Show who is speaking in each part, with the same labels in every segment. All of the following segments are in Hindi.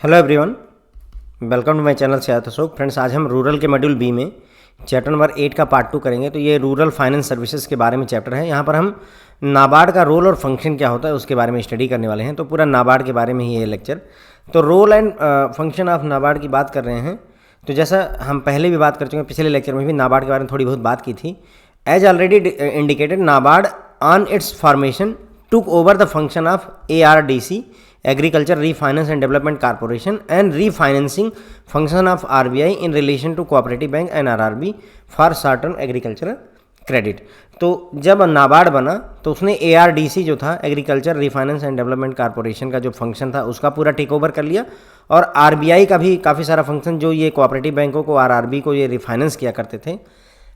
Speaker 1: Hello everyone, welcome to my channel Syed Ashok. Friends, आज हम रूरल के मॉड्यूल बी में चैप्टर नंबर 8 का पार्ट 2 करेंगे। तो ये रूरल फाइनेंस सर्विसेज के बारे में चैप्टर है। यहाँ पर हम नाबार्ड का रोल और फंक्शन क्या होता है उसके बारे में स्टडी करने वाले हैं। तो पूरा नाबार्ड के बारे में ही ये लेक्चर। तो role and function of NABARD की बात कर रहे हैं। तो जैसा हम पहले भी बात कर चुके हैं, पिछले लेक्चर में भी नाबार्ड के बारे में थोड़ी बहुत बात की थी। As already indicated, NABARD on its formation took over the function of ARDC, Agriculture Refinance and Development Corporation, and refinancing function of RBI in relation to Cooperative Bank and RRB for certain agricultural credit। तो जब नाबार्ड बना तो उसने ARDC जो था, agriculture refinance and development corporation का जो फंक्शन था उसका पूरा टेक ओवर कर लिया, और RBI का भी काफ़ी सारा फंक्शन, जो ये कोऑपरेटिव बैंकों को, RRB को ये रिफाइनेंस किया करते थे,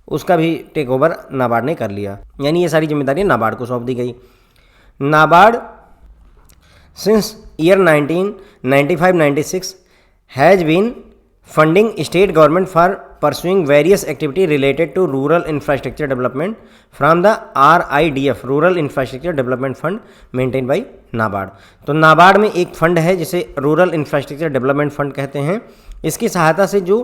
Speaker 1: उसका भी टेक ओवर नाबार्ड ने कर लिया। यानी ये सारी जिम्मेदारी नाबार्ड को सौंप दी गई। NABARD since year 1995-96 has been funding state government for pursuing various activity related to rural infrastructure development from the RIDF, Rural Infrastructure Development Fund, maintained by NABARD। तो नाबार्ड में एक फंड है जिसे रूरल इंफ्रास्ट्रक्चर डेवलपमेंट फंड कहते हैं। इसकी सहायता से जो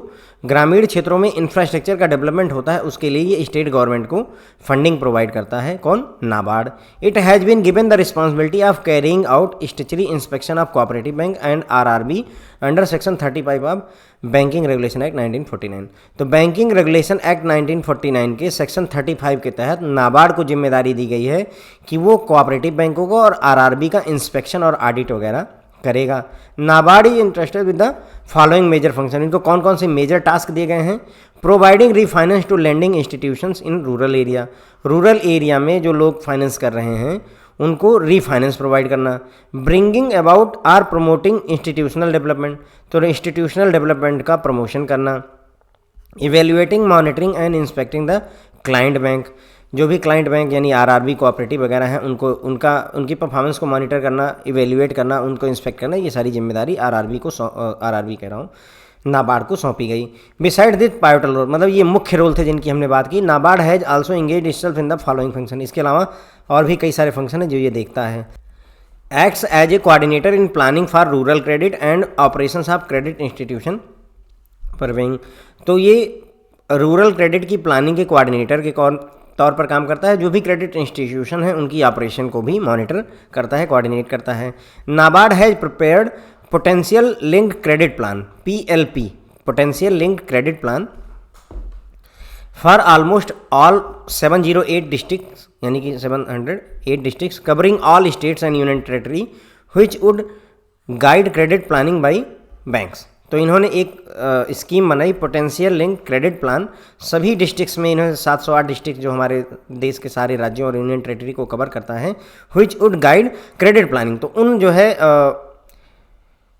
Speaker 1: ग्रामीण क्षेत्रों में इंफ्रास्ट्रक्चर का डेवलपमेंट होता है उसके लिए ये स्टेट गवर्नमेंट को फंडिंग प्रोवाइड करता है। कौन? NABARD. It has been given the responsibility of carrying out statutory inspection of cooperative bank and RRB under section 35 of banking regulation act 1949। तो बैंकिंग रेगुलेशन एक्ट 1949 के सेक्शन 35 के तहत नाबार्ड को जिम्मेदारी दी गई है कि वो कोऑपरेटिव बैंकों को और RRB का इंस्पेक्शन और ऑडिट वगैरह करेगा। NABARD is interested with the following major function. इनको कौन कौन से मेजर टास्क दिए गए हैं? Providing refinance to lending institutions in rural area. Rural area में जो लोग फाइनेंस कर रहे हैं उनको रीफाइनेंस प्रोवाइड करना। Bringing about or promoting institutional development, तो इंस्टीट्यूशनल डेवलपमेंट का प्रमोशन करना। Evaluating, monitoring and inspecting the client bank, जो भी क्लाइंट बैंक यानी RRB कोऑपरेटिव वगैरह हैं उनको उनकी परफॉर्मेंस को मॉनिटर करना, इवेल्युएट करना, उनको इंस्पेक्ट करना, ये सारी जिम्मेदारी RRB कह रहा हूँ, नाबार्ड को सौंपी गई। बिसाइड दिस पाइवटल रोल, मतलब ये मुख्य रोल थे जिनकी हमने बात की। NABARD has also engage itself in the following function. इसके अलावा और भी कई सारे फंक्शन हैं जो ये देखता है। Acts as a coordinator in planning for rural credit and operations of credit institution purveying. तो ये रूरल क्रेडिट की प्लानिंग के कोऑर्डिनेटर के तौर पर काम करता है। जो भी क्रेडिट इंस्टीट्यूशन है उनकी ऑपरेशन को भी मॉनिटर करता है, कोऑर्डिनेट करता है। NABARD has prepared potential linked credit plan, PLP, potential linked credit plan for almost all 708 districts, यानी कि 708 districts covering all states and union territory which would guide credit planning bye banks. तो इन्होंने एक स्कीम बनाई, पोटेंशियल लिंक क्रेडिट प्लान। सभी डिस्ट्रिक्ट्स में इन्होंने 708 डिस्ट्रिक्ट जो हमारे देश के सारे राज्यों और यूनियन टेरेटरी को कवर करता है, which would guide credit planning. तो उन जो है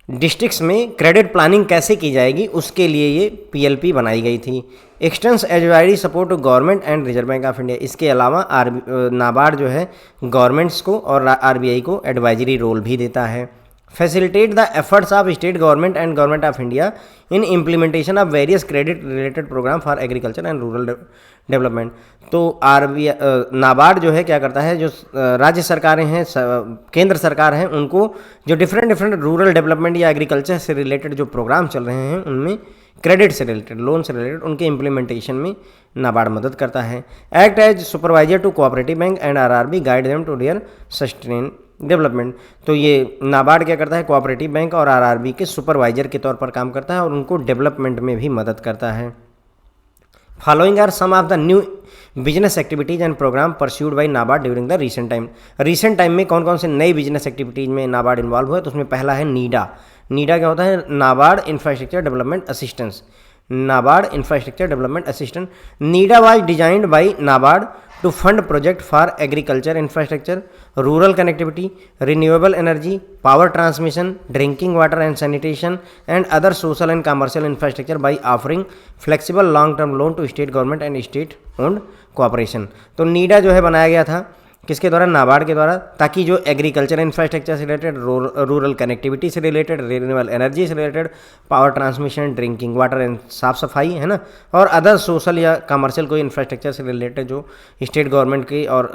Speaker 1: डिस्ट्रिक्ट्स में क्रेडिट प्लानिंग कैसे की जाएगी उसके लिए ये PLP बनाई गई थी। Extends advisory support to government and Reserve Bank of India. इसके अलावा नाबार्ड जो है गवर्नमेंट्स को और RBI को एडवाइजरी रोल भी देता है। Facilitate the efforts of state government and government of India in implementation of various credit related program for agriculture and rural development. तो नाबार्ड जो है क्या करता है, जो राज्य सरकारें हैं, केंद्र सरकार हैं, उनको जो डिफरेंट रूरल डेवलपमेंट या एग्रीकल्चर से रिलेटेड जो प्रोग्राम चल रहे हैं उनमें क्रेडिट से रिलेटेड, लोन से रिलेटेड, उनके इम्प्लीमेंटेशन में नाबार्ड मदद करता है। Act as supervisor to cooperative bank and RRB, guide them to their sustain development. तो ये नाबार्ड क्या करता है, कोऑपरेटिव बैंक और RRB के सुपरवाइजर के तौर पर काम करता है और उनको डेवलपमेंट में भी मदद करता है। Following are some of the new business activities and program pursued by NABARD during the recent time. Recent time में कौन कौन से नई बिजनेस एक्टिविटीज़ में नाबार्ड इन्वॉल्व हुआ है? तो उसमें पहला है नीडा। नीडा क्या होता है? NABARD infrastructure development assistance. NABARD infrastructure development assistant. NIDA was designed by NABARD to fund project for agriculture infrastructure, rural connectivity, renewable energy, power transmission, drinking water and sanitation, and other social and commercial infrastructure by offering flexible long-term loan to state government and state-owned corporation। तो नीडा जो है बनाया गया था किसके द्वारा? नाबार्ड के द्वारा, ताकि जो एग्रीकल्चर इंफ्रास्ट्रक्चर से रिलेटेड, रूरल कनेक्टिविटी से रिलेटेड, रिन्यूएबल एनर्जी से related, power transmission, drinking water and साफ सफाई, है ना, और अदर सोशल या कमर्शियल कोई इंफ्रास्ट्रक्चर से रिलेटेड जो स्टेट गवर्नमेंट की और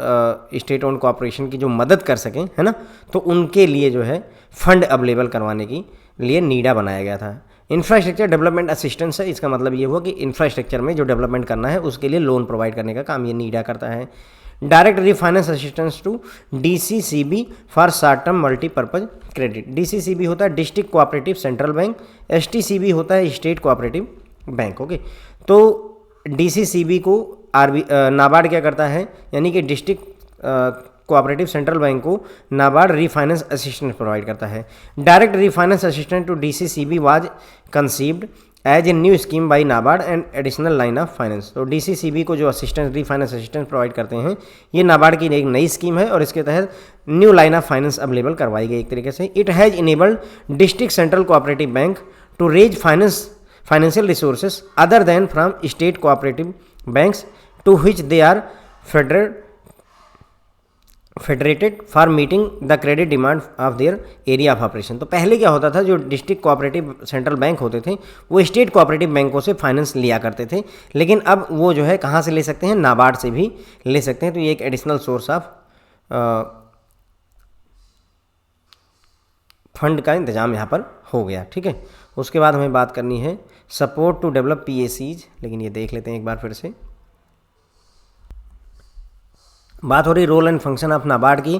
Speaker 1: स्टेट ओन कॉर्पोरेशन की जो मदद कर सकें, है ना, तो उनके लिए जो है फंड अवेलेबल करवाने की लिए नीडा बनाया गया था। इंफ्रास्ट्रक्चर डेवलपमेंट असिस्टेंस है, इसका मतलब ये हुआ कि इंफ्रास्ट्रक्चर में जो डेवलपमेंट करना है उसके लिए लोन प्रोवाइड करने का काम ये नीडा करता है। Direct refinance assistance to DCCB for short term multipurpose credit. DCCB होता है district cooperative central bank, STCB होता है स्टेट कोऑपरेटिव बैंक। ओके, तो डीसीसीबी को नाबार्ड क्या करता है, यानी कि डिस्ट्रिक्ट कोऑपरेटिव सेंट्रल बैंक को नाबार्ड रीफाइनेंस असिस्टेंस प्रोवाइड करता है। Direct refinance assistant to DCCB was conceived as a new scheme by NABARD and additional line of finance. तो डीसीसीबी को जो असिस्टेंस रीफाइनेंस असिस्टेंस प्रोवाइड करते हैं ये नाबार्ड की एक नई स्कीम है और इसके तहत new line of finance available करवाई गई एक तरीके से। It has enabled district central cooperative bank to raise financial resources other than from state cooperative banks to which they are federated for meeting the credit demand of their area of operation. तो पहले क्या होता था, जो डिस्ट्रिक्ट कोऑपरेटिव सेंट्रल बैंक होते थे वो स्टेट कोऑपरेटिव बैंकों से फाइनेंस लिया करते थे, लेकिन अब वो जो है कहाँ से ले सकते हैं, नाबार्ड से भी ले सकते हैं। तो ये एक एडिशनल सोर्स ऑफ फंड का इंतजाम यहाँ पर हो गया। ठीक है, उसके बाद हमें बात करनी है सपोर्ट टू डेवलप पीएसीज, लेकिन ये देख लेते हैं एक बार फिर से। बात हो रही role and function of NABARD की।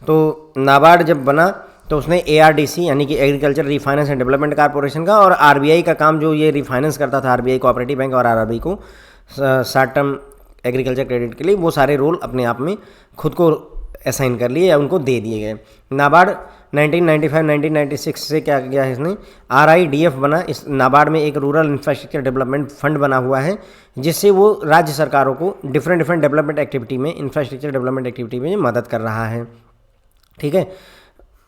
Speaker 1: तो नाबार्ड जब बना तो उसने एआरडीसी यानी कि agriculture refinance and development corporation का और आरबीआई का काम जो ये रीफाइनेंस करता था, आरबीआई कोऑपरेटिव बैंक और आरआरबी को शॉर्ट टर्म एग्रीकल्चर क्रेडिट के लिए, वो सारे रोल अपने आप में खुद को असाइन कर लिए या उनको दे दिए गए। नाबार्ड 1995-1996 से क्या किया है इसने, आरआईडीएफ बना। इस नाबार्ड में एक रूरल इंफ्रास्ट्रक्चर डेवलपमेंट फंड बना हुआ है जिससे वो राज्य सरकारों को डिफरेंट डेवलपमेंट एक्टिविटी में, इंफ्रास्ट्रक्चर डेवलपमेंट एक्टिविटी में मदद कर रहा है। ठीक है,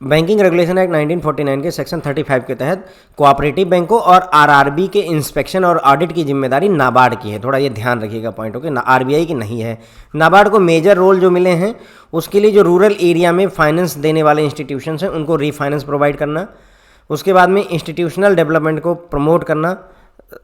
Speaker 1: बैंकिंग रेगुलेशन एक्ट 1949 के सेक्शन 35 के तहत कोऑपरेटिव बैंकों और आरआरबी के इंस्पेक्शन और ऑडिट की जिम्मेदारी नाबार्ड की है। थोड़ा ये ध्यान रखिएगा पॉइंट, ओके, आरबीआई की नहीं है। नाबार्ड को मेजर रोल जो मिले हैं उसके लिए जो रूरल एरिया में फाइनेंस देने वाले इंस्टीट्यूशंस हैं उनको रीफाइनेंस प्रोवाइड करना, उसके बाद में इंस्टीट्यूशनल डेवलपमेंट को प्रमोट करना,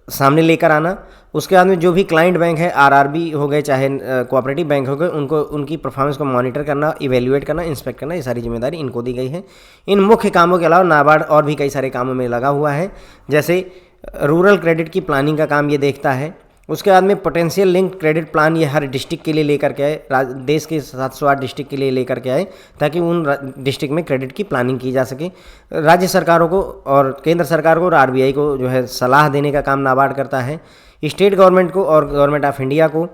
Speaker 1: सामने लेकर आना, उसके बाद में जो भी क्लाइंट बैंक है, आरआरबी हो गए चाहे कोऑपरेटिव बैंक हो गए, उनको उनकी परफॉर्मेंस को मॉनिटर करना, इवेल्युएट करना, इंस्पेक्ट करना, ये सारी जिम्मेदारी इनको दी गई है। इन मुख्य कामों के अलावा नाबार्ड और भी कई सारे कामों में लगा हुआ है, जैसे रूरल क्रेडिट की प्लानिंग का काम ये देखता है। उसके बाद में पोटेंशियल लिंक क्रेडिट प्लान ये हर डिस्ट्रिक्ट के लिए लेकर के आए, देश के 708 डिस्ट्रिक्ट के लिए लेकर के आए ताकि उन डिस्ट्रिक्ट में क्रेडिट की प्लानिंग की जा सके। राज्य सरकारों को और केंद्र सरकार को और आरबीआई को जो है सलाह देने का काम नाबार्ड करता है। स्टेट गवर्नमेंट को और गवर्नमेंट ऑफ इंडिया को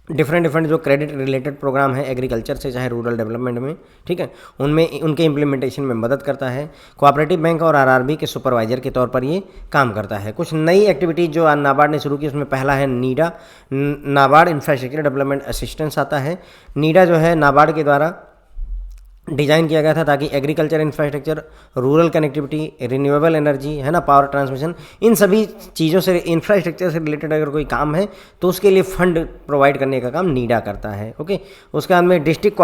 Speaker 1: डिफरेंट जो क्रेडिट रिलेटेड प्रोग्राम है एग्रीकल्चर से चाहे रूरल डेवलपमेंट में, ठीक है, उनमें उनके इम्प्लीमेंटेशन में मदद करता है। कोऑपरेटिव बैंक और आरआरबी के सुपरवाइजर के तौर पर ये काम करता है। कुछ नई एक्टिविटीज़ जो नाबार्ड ने शुरू की उसमें पहला है नीडा, नाबार्ड इंफ्रास्ट्रक्चर डेवलपमेंट असिस्टेंस आता है। नीडा जो है नाबार्ड के द्वारा डिज़ाइन किया गया था ताकि agriculture infrastructure, rural connectivity, renewable energy है ना, पावर ट्रांसमिशन, इन सभी चीज़ों से इंफ्रास्ट्रक्चर से रिलेटेड अगर कोई काम है तो उसके लिए फंड प्रोवाइड करने का काम नीडा करता है। ओके, उसके बाद में डिस्ट्रिक्ट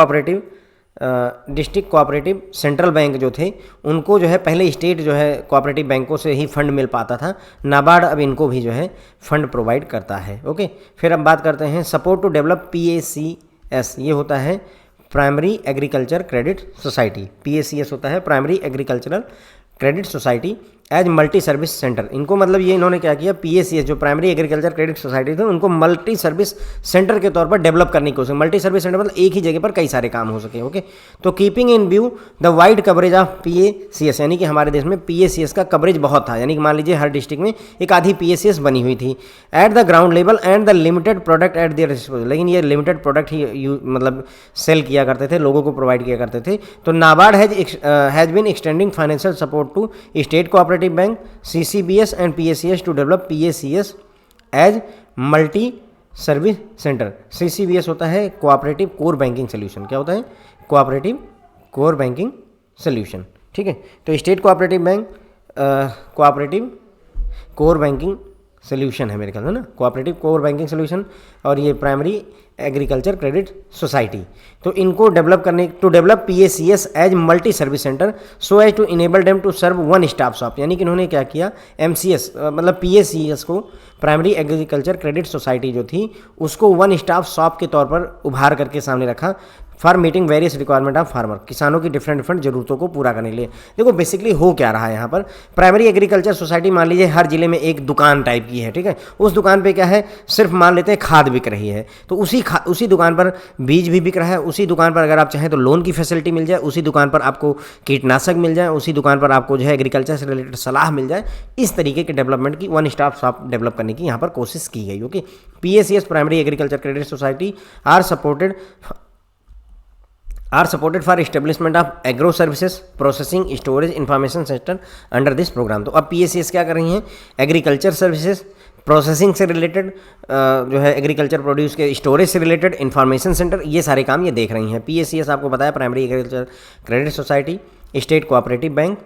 Speaker 1: कोऑपरेटिव सेंट्रल बैंक जो थे उनको जो है पहले स्टेट जो है कोऑपरेटिव बैंकों से ही फंड मिल पाता था, नाबार्ड अब इनको भी जो है फंड प्रोवाइड करता है। ओके, फिर अब बात करते हैं सपोर्ट टू डेवलप PACS, ये होता है primary agriculture credit society. PACS होता है primary agricultural credit society as multi service centre. इनको मतलब ये इन्होंने क्या किया, PACS जो प्राइमरी एग्रीकल्चर क्रेडिट सोसाइटी थे उनको मल्टी सर्विस सेंटर के तौर पर डेवलप करने की कोशिश। मल्टी सर्विस सेंटर मतलब एक ही जगह पर कई सारे काम हो सके। ओके, तो keeping in view the wide coverage of PACS, यानी कि हमारे देश में PACS का कवरेज बहुत था, यानी कि मान लीजिए हर डिस्ट्रिक्ट में एक आधी PACS बनी हुई थी at the ground level and the limited product at there disposal. लेकिन ये लिमिटेड प्रोडक्ट ही मतलब सेल किया करते थे, लोगों को प्रोवाइड किया करते थे। तो NABARD has been extending financial support to state cooperative bank, CCBS and PACS to develop PACS as multi service centre. CCBS होता है कोऑपरेटिव कोर बैंकिंग सोल्यूशन। क्या होता है? Cooperative core banking solution. ठीक है, तो state cooperative bank cooperative core banking solution है मेरे ख्याल में ना, कोऑपरेटिव कोर बैंकिंग सोल्यूशन, और ये प्राइमरी एग्रीकल्चर क्रेडिट सोसाइटी। तो इनको डेवलप करने to develop PACS as multi service centre so as to enable them to serve one stop shop. यानी कि इन्होंने क्या किया, MCS मतलब PACS को, प्राइमरी एग्रीकल्चर क्रेडिट सोसाइटी जो थी उसको वन स्टॉप शॉप के तौर पर उभार करके सामने रखा for meeting various requirement of farmer, किसानों की डिफरेंट ज़रूरतों को पूरा करने के लिए। देखो बेसिकली हो क्या रहा है यहाँ पर, प्राइमरी एग्रीकल्चर सोसाइटी मान लीजिए हर जिले में एक दुकान टाइप की है, ठीक है। उस दुकान पे क्या है, सिर्फ मान लेते हैं खाद बिक रही है, तो उसी दुकान पर बीज भी बिक रहा है, उसी दुकान पर अगर आप चाहें तो लोन की फैसिलिटी मिल जाए, उसी दुकान पर आपको कीटनाशक मिल जाए, उसी दुकान पर आपको जो है एग्रीकल्चर से रिलेटेड सलाह मिल जाए। इस तरीके के डेवलपमेंट की वन स्टॉप शॉप डेवलप करने की यहाँ पर कोशिश की गई। Okay, PACS primary agriculture credit society are supported for establishment of agro services processing storage information centre under this program. तो अब PACS क्या कर रही हैं, एग्रीकल्चर सर्विसेज प्रोसेसिंग से रिलेटेड जो है एग्रीकल्चर प्रोड्यूस के स्टोरेज से रिलेटेड इंफॉर्मेशन सेंटर, ये सारे काम ये देख रही हैं। PACS आपको बताया primary agriculture credit society, state cooperative bank,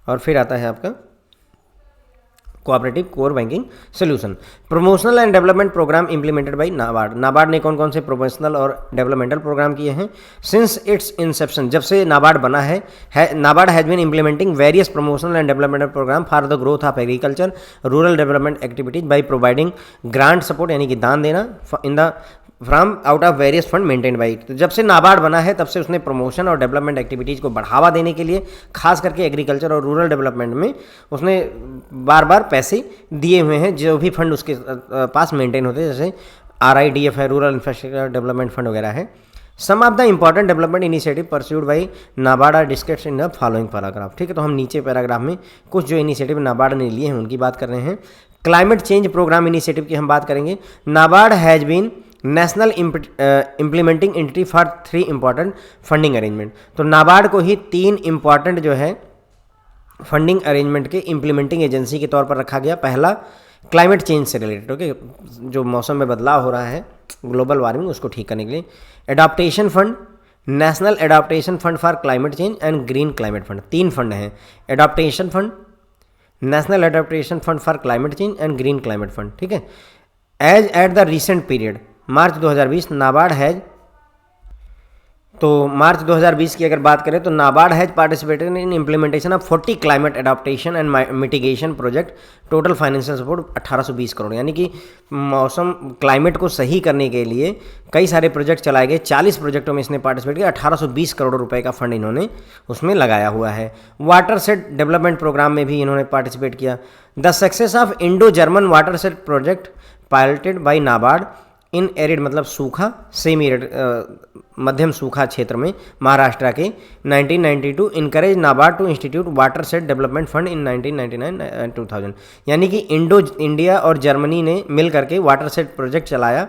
Speaker 1: और फिर आता है आपका cooperative core banking solution. Promotional and development program implemented by NABARD. NABARD ने कौन कौन से प्रमोशनल और डेवलपमेंटल प्रोग्राम किए हैं? सिंस इट्स इंसेप्शन, जब से नाबार्ड बना है NABARD has been implementing various promotional and developmental program for the growth of agriculture rural development activities by providing grant support, यानी कि दान देना in the from out of various fund maintain by. तो जब से नाबार्ड बना है तब से उसने प्रमोशन और डेवलपमेंट एक्टिविटीज़ को बढ़ावा देने के लिए, खास करके एग्रीकल्चर और रूरल डेवलपमेंट में उसने बार बार पैसे दिए हुए हैं, जो भी फंड उसके पास मेंटेन होते हैं, जैसे RIDF है, रूरल इंफ्रास्ट्रक्चर डेवलपमेंट फंड वगैरह है। Some of the important development initiative pursued by NABARD are discussed in the following paragraph. ठीक है, तो हम नीचे पैराग्राफ में कुछ जो इनिशिएटिव नाबार्ड ने लिए हैं उनकी बात कर रहे हैं। क्लाइमेट चेंज प्रोग्राम इनिशिएटिव की हम बात करेंगे। NABARD has been national implementing entity for 3 important funding arrangement. तो नाबार्ड को ही 3 इंपॉर्टेंट जो है फंडिंग अरेंजमेंट के इम्प्लीमेंटिंग एजेंसी के तौर पर रखा गया। पहला क्लाइमेट चेंज से रिलेटेड, ओके, जो मौसम में बदलाव हो रहा है, ग्लोबल वार्मिंग, उसको ठीक करने के लिए। Adaptation fund, national adaptation fund for climate change and green climate fund. 3 fund हैं, adaptation fund, national adaptation fund for climate change and green climate fund. ठीक है, as at the recent period March 2020 NABARD has, तो मार्च 2020 की अगर बात करें तो NABARD has participated in implementation of 40 climate adaptation and mitigation project, total financial support 1820 crore. यानी कि मौसम क्लाइमेट को सही करने के लिए कई सारे प्रोजेक्ट चलाए गए, 40 प्रोजेक्टों में इसने पार्टिसिपेट किया, 1820 करोड़ रुपए का फंड इन्होंने उसमें लगाया हुआ है। वाटर सेट डेवलपमेंट प्रोग्राम में भी इन्होंने पार्टिसिपेट किया। The success of Indo German water set project piloted by NABARD in arid, मतलब सूखा, सेमी एरिड, मध्यम सूखा क्षेत्र में महाराष्ट्र के 1992 encourage NABARD to institute water set development fund in 1999 and 2000। यानी कि इंडिया और जर्मनी ने मिल करके वाटर सेट प्रोजेक्ट चलाया।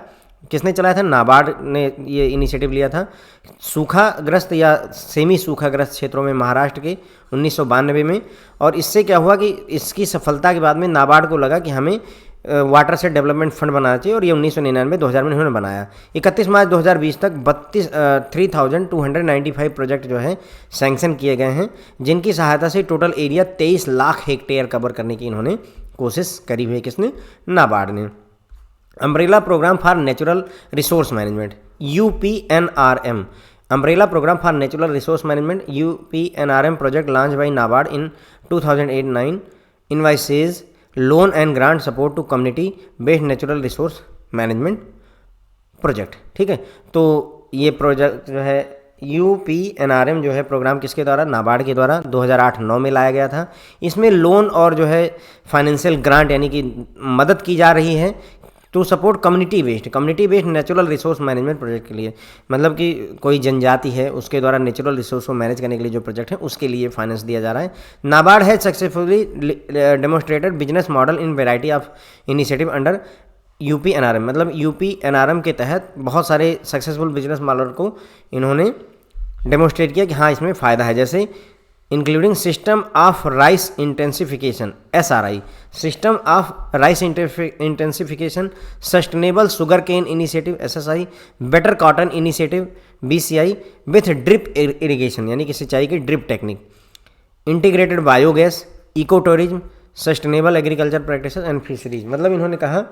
Speaker 1: किसने चलाया था? नाबार्ड ने ये इनिशिएटिव लिया था। सूखाग्रस्त या सेमी सूखाग्रस्त क्षेत्रों में महाराष्ट्र के 1992 में। और इससे क्या हुआ कि इसकी सफलता के बाद में नाबार्ड को लगा कि हमें वाटर सेट डेवलपमेंट फंड बनाना चाहिए, और ये 1999-2000 में इन्होंने बनाया। 31 मार्च 2020 तक 32,295 प्रोजेक्ट जो है सैंक्शन किए गए हैं, जिनकी सहायता से total area 23 lakh hectare cover करने की इन्होंने कोशिश करी हुई है। किसने? नाबार्ड ने। Umbrella programme for natural resource management, UPNRM, umbrella programme for natural resource management, UPNRM project launch by NABARD in 2008-9 envisages loan and grant support to community based natural resource management project. ठीक है, तो ये प्रोजेक्ट जो है UPNRM जो है प्रोग्राम किसके द्वारा? नाबार्ड के द्वारा 2008-9 में लाया गया था। इसमें लोन और जो है फाइनेंशियल ग्रांट यानी कि मदद की जा रही है to support community based natural resource management project के लिए। मतलब कि कोई जनजाति है उसके द्वारा नेचुरल रिसोर्स को मैनेज करने के लिए जो प्रोजेक्ट है उसके लिए फाइनेंस दिया जा रहा है। नाबार्ड है successfully demonstrated business model in variety of initiative under UPNRM। मतलब UPNRM के तहत बहुत सारे सक्सेसफुल बिजनेस मॉडल को इन्होंने डेमोन्स्ट्रेट किया कि हाँ इसमें फ़ायदा है, जैसे including system of rice intensification SRI, system of rice intensification, sustainable sugar cane initiative SSI, better cotton initiative BCI with drip irrigation यानी कि सिंचाई की drip technique, integrated biogas, eco tourism, sustainable agriculture practices and fisheries. मतलब इन्होंने कहा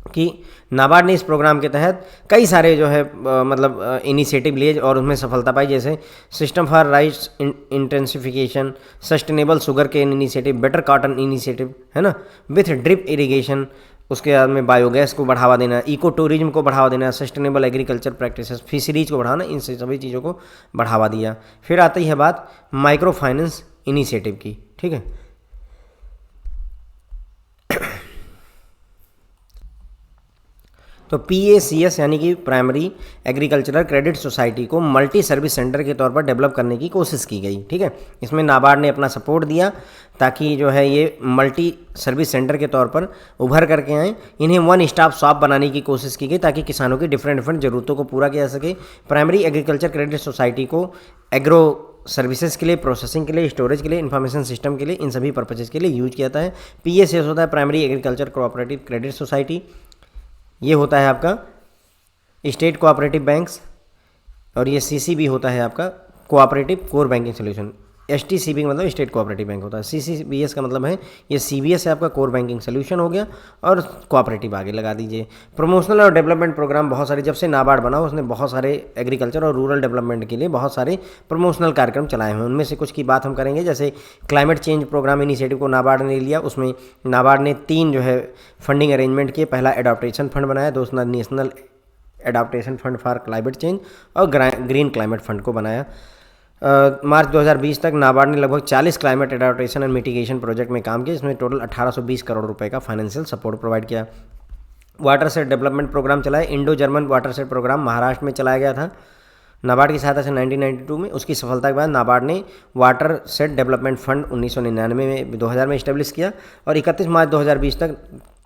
Speaker 1: कि नाबार्ड ने इस प्रोग्राम के तहत कई सारे जो है मतलब इनिशिएटिव लिए और उसमें सफलता पाई, जैसे system for rice intensification, sustainable sugar cane initiative, better cotton initiative, है ना, विथ ड्रिप इरिगेशन, उसके बाद में बायोगैस को बढ़ावा देना, इको टूरिज्म को बढ़ावा देना, सस्टेनेबल एग्रीकल्चर प्रैक्टिसेस, फिशरीज को बढ़ाना, इन सभी चीज़ों को बढ़ावा दिया। फिर आती है बात माइक्रो फाइनेंस इनिशिएटिव की, ठीक है। तो PACS यानी कि प्राइमरी एग्रीकल्चरल क्रेडिट सोसाइटी को मल्टी सर्विस सेंटर के तौर पर डेवलप करने की कोशिश की गई, ठीक है। इसमें नाबार्ड ने अपना सपोर्ट दिया ताकि जो है ये मल्टी सर्विस सेंटर के तौर पर उभर करके आएँ। इन्हें वन स्टॉप शॉप बनाने की कोशिश की गई ताकि किसानों की डिफरेंट ज़रूरतों को पूरा किया जा सके। प्राइमरी एग्रीकल्चर क्रेडिट सोसाइटी को एग्रो सर्विसेज के लिए, प्रोसेसिंग के लिए, स्टोरेज के लिए, इन्फॉर्मेशन सिस्टम के लिए, इन सभी पर्पजेज़ के लिए यूज किया जाता है। PACS होता है primary agriculture cooperative credit society. ये होता है आपका स्टेट कोऑपरेटिव बैंक्स, और ये CCB होता है आपका cooperative core banking solution. STCB का मतलब स्टेट कोऑपरेटिव बैंक होता है। CCBS का मतलब है ये CBS है आपका कोर बैंकिंग सोल्यूशन हो गया, और कोऑपरेटिव आगे लगा दीजिए। प्रमोशनल और डेवलपमेंट प्रोग्राम बहुत सारे, जब से नाबार्ड बना उसने बहुत सारे एग्रीकल्चर और रूरल डेवलपमेंट के लिए बहुत सारे प्रमोशनल कार्यक्रम चलाए हुए हैं। उनमें से कुछ की बात हम करेंगे, जैसे क्लाइमेट चेंज प्रोग्राम इनिशिएटिव को नाबार्ड ने लिया। उसमें नाबार्ड ने 3 जो है फंडिंग अरेंजमेंट किए। पहला एडॉप्टेशन फंड बनाया, दूसरा national adaptation fund for climate change, और ग्रीन क्लाइमेट फंड को बनाया। मार्च 2020 तक नाबार्ड ने लगभग 40 climate adaptation and mitigation project में काम किया, इसमें टोटल 1820 करोड़ रुपए का फाइनेंशियल सपोर्ट प्रोवाइड किया। वाटर सेट डेवलपमेंट प्रोग्राम चलाया। Indo German water set program Maharashtra में चलाया गया था नाबार्ड की सहायता से 1992 में। उसकी सफलता के बाद नाबार्ड ने वाटर सेट डेवलपमेंट फंड 1999 में 2000 में इस्टेब्लिश किया, और 31 मार्च 2020 तक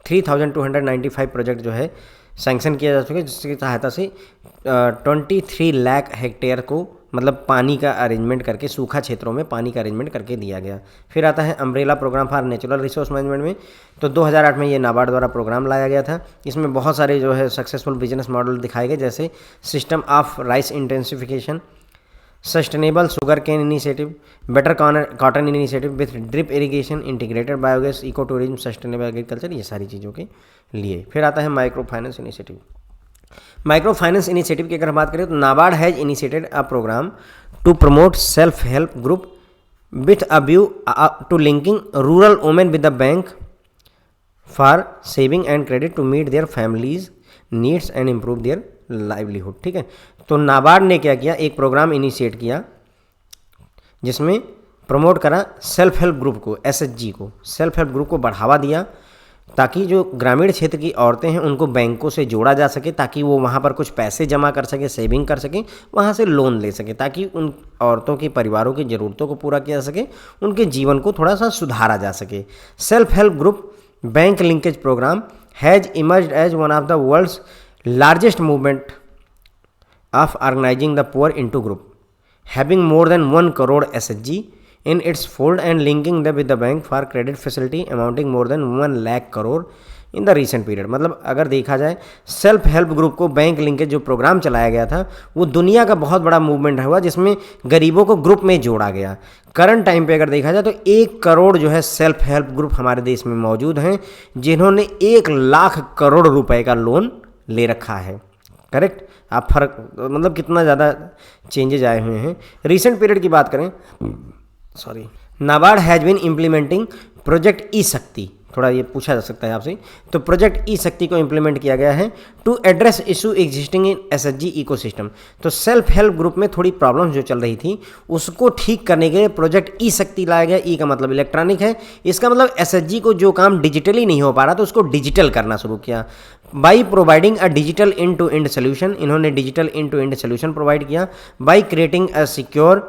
Speaker 1: 3295 प्रोजेक्ट जो है सैंक्शन किया जा चुका है, जिसकी सहायता से 23 लाख हेक्टेयर को मतलब पानी का अरेंजमेंट करके, सूखा क्षेत्रों में पानी का अरेंजमेंट करके दिया गया। फिर आता है umbrella programme for natural resource management में। तो 2008 में ये नाबार्ड द्वारा प्रोग्राम लाया गया था। इसमें बहुत सारे जो है सक्सेसफुल बिजनेस मॉडल दिखाए गए, जैसे system of rice intensification, sustainable sugar cane initiative, better cotton initiative with drip irrigation, integrated biogas, eco tourism, sustainable agriculture, ये सारी चीज़ों के लिए। फिर आता है micro finance initiative. Micro finance initiative की अगर हम बात करें तो NABARD has initiated a program to promote self help group with a view to linking rural women with the bank for saving and credit to meet their families needs and improve their livelihood, ठीक है। तो नाबार्ड ने क्या किया, एक प्रोग्राम इनिशिएट किया जिसमें प्रमोट करा सेल्फ हेल्प ग्रुप को, SHG को, सेल्फ हेल्प ग्रुप को बढ़ावा दिया, ताकि जो ग्रामीण क्षेत्र की औरतें हैं उनको बैंकों से जोड़ा जा सके, ताकि वो वहाँ पर कुछ पैसे जमा कर सके, सेविंग कर सकें, वहाँ से लोन ले सके, ताकि उन औरतों के परिवारों की ज़रूरतों को पूरा किया जा सके, उनके जीवन को थोड़ा सा सुधारा जा सके। Self help group bank linkage program has emerged as one of the world's largest movement of organizing the poor into group, having more than 1 crore SHG in its fold and linking them with the bank for credit facility amounting more than 1 lakh crore in the recent period। मतलब अगर देखा जाए सेल्फ हेल्प ग्रुप को बैंक लिंकेज जो प्रोग्राम चलाया गया था वो दुनिया का बहुत बड़ा मूवमेंट हुआ, जिसमें गरीबों को ग्रुप में जोड़ा गया। करंट टाइम पे अगर देखा जाए तो 1 करोड़ जो है सेल्फ हेल्प ग्रुप हमारे देश में मौजूद हैं, जिन्होंने 1 लाख करोड़ रुपए का लोन ले रखा है। करेक्ट, आप फर्क मतलब कितना ज़्यादा चेंजेज आए हुए हैं। रिसेंट पीरियड की बात करें, sorry, NABARD has been implementing project E Shakti, थोड़ा ये पूछा जा सकता है आपसे। तो प्रोजेक्ट ई शक्ति को इम्प्लीमेंट किया गया है to address issue existing in SHG ecosystem. तो सेल्फ हेल्प ग्रुप में थोड़ी प्रॉब्लम्स जो चल रही थी उसको ठीक करने के लिए प्रोजेक्ट ई शक्ति लाया गया। ई का मतलब इलेक्ट्रॉनिक है, इसका मतलब SHG को जो काम डिजिटली नहीं हो पा रहा था उसको डिजिटल करना शुरू किया by providing a digital end to end solution. इन्होंने digital end to end solution provide किया by creating a secure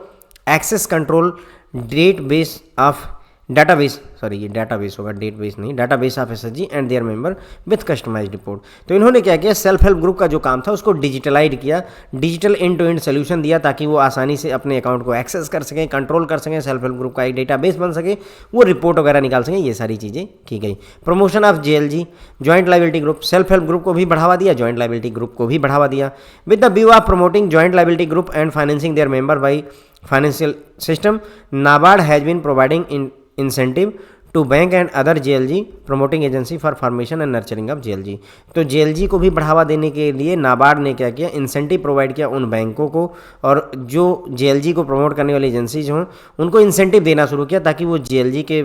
Speaker 1: access control database of database, sorry ये डाटाबेस होगा, डेटाबेस नहीं, database of SHG and their member with customised report. तो इन्होंने क्या किया, सेल्फ हेल्प ग्रुप का जो काम था उसको डिजिटलाइज किया, digital end to end solution दिया, ताकि वो आसानी से अपने अकाउंट को एक्सेस कर सकें, कंट्रोल कर सकें, सेल्फ हेल्प ग्रुप का एक डेटाबेस बन सके, वो रिपोर्ट वगैरह निकाल सकें, ये सारी चीज़ें की गई। Promotion of JLG joint liability group, self help group को भी बढ़ावा दिया, जॉइंट लाइबिलिटी ग्रुप को भी बढ़ावा दिया with the view of promoting joint liability group and financing their member by financial system. NABARD has been providing incentive to bank and other JLG promoting agency for formation and nurturing of JLG। तो JLG को भी बढ़ावा देने के लिए नाबार्ड ने क्या किया, इंसेंटिव प्रोवाइड किया उन बैंकों को, और जो JLG को प्रमोट करने वाली एजेंसीज हों उनको इंसेंटिव देना शुरू किया ताकि वो JLG के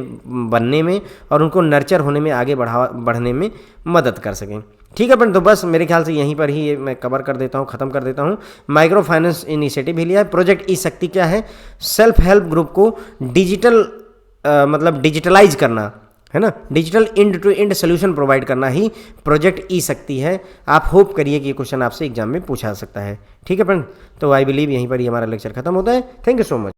Speaker 1: बनने में और उनको नर्चर होने में आगे बढ़ने में मदद कर सकें। ठीक है फ्रेंड, तो बस मेरे ख्याल से यहीं पर ही ये मैं कवर कर देता हूँ, ख़त्म कर देता हूँ। माइक्रो फाइनेंस इनिशिएटिव भी लिया है। प्रोजेक्ट ई शक्ति क्या है, सेल्फ हेल्प ग्रुप को मतलब डिजिटलाइज करना है ना, digital end to end solution provide करना ही प्रोजेक्ट ई शक्ति है। आप होप करिए कि ये क्वेश्चन आपसे एग्जाम में पूछा सकता है। ठीक है फ्रेंड, तो आई बिलीव यहीं पर ही हमारा लेक्चर खत्म होता है। Thank you so much.